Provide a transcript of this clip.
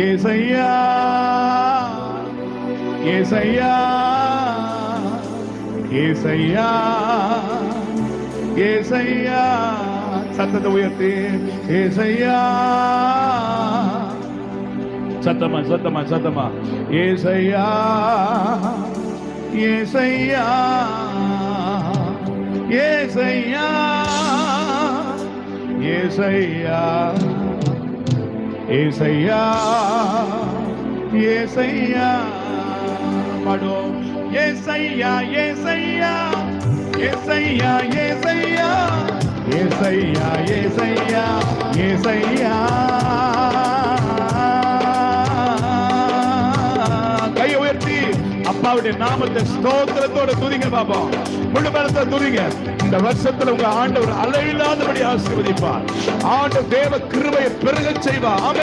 ஏசையா ஏசையா ஏசையா ஏசையா. சத்தத்தை உயர்த்தி ஏசையா. சத்தமா சத்தமா சத்தமா. ஏசையா ஏசையா ஏசையா ஏசையா ஏசையா ஏசையா. பாடும். ஏசையா ஏசையா ஏசையா ஏசையா ஏசையா ஏசையா ஏசையா. கையை உயர்த்தி அப்பாவுடைய நாமத்தை ஸ்தோத்திரத்தோட துதிங்க பாப்பா. முழு பலத்தை துதிங்க. இந்த வருஷத்துல உங்க ஆண்டவர் அளவில்லாதபடி ஆசீர்வதிப்பார். ஆண்டவர் தேவ கிருபையை பெருகச் செய்வார்.